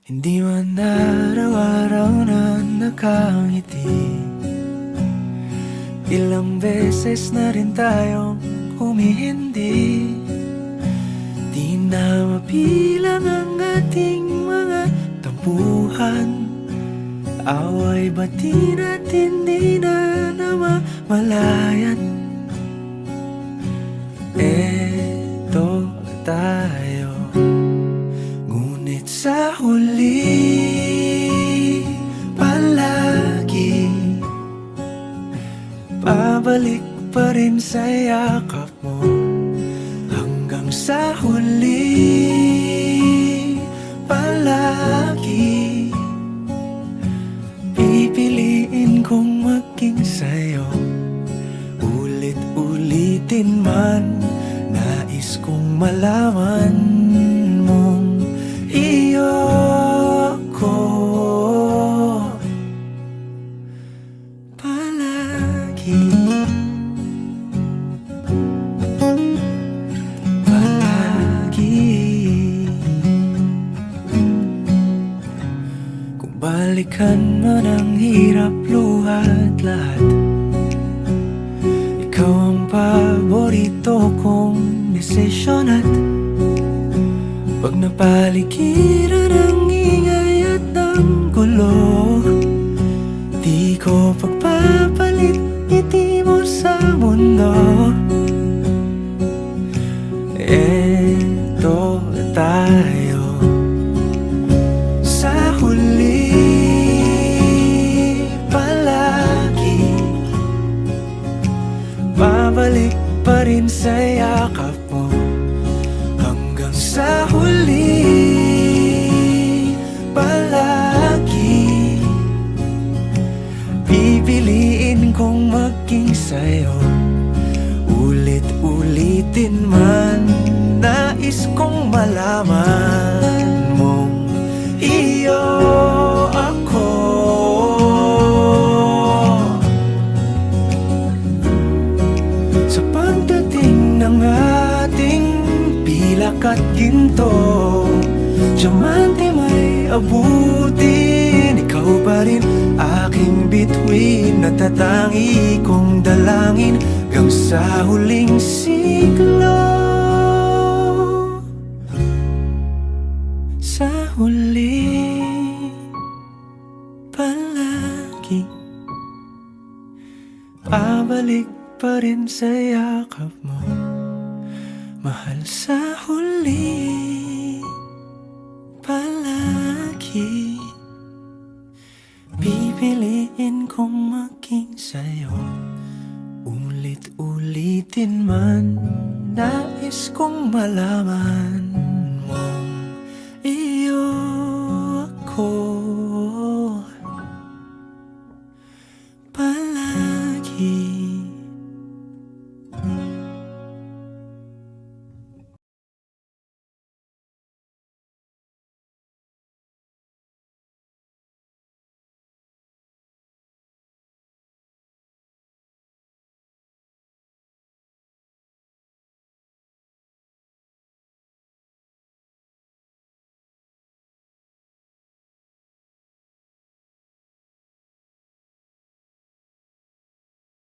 Hindi man araw-araw na nakangiti. Ilang beses na rin tayong humihindi. Di na mapilang ang ating mga tampuhan. Away bati natin di na namamalayan. Eto tayo, ngunit sa huli palagi pabalik pa rin sa yakap mo. Hanggang sa huli palagi pipiliin kong maging sa'yo. Ulit-ulitin man, nais kong malaman mong iyo ko palagi. Kung balikan man ang hirap, luhat lahat, ikaw ang paborito kong desisyon. At pag napaligiran ang ingay at ng gulo, di ko pagpapalit ngiti mo sa mundo. Eto tayo sa huli palagi, babalik pa rin sa yakap mo. Hanggang sa huli palagi pipiliin kong maging sa'yo. Ulit-ulitin man, nais kong malaman mong iyo ako. Sa pagdating ng ating pilak at ginto, diamante may abutin, ikaw pa rin aking bituin. Natatangi kong dalangin hanggang sa huling siglo. Sa huli palagi pabalik pa rin sa yakap mo, mahal. Sa huli palagi pipiliin kong maging sa'yo. Ulit-ulitin man, nais kong malaman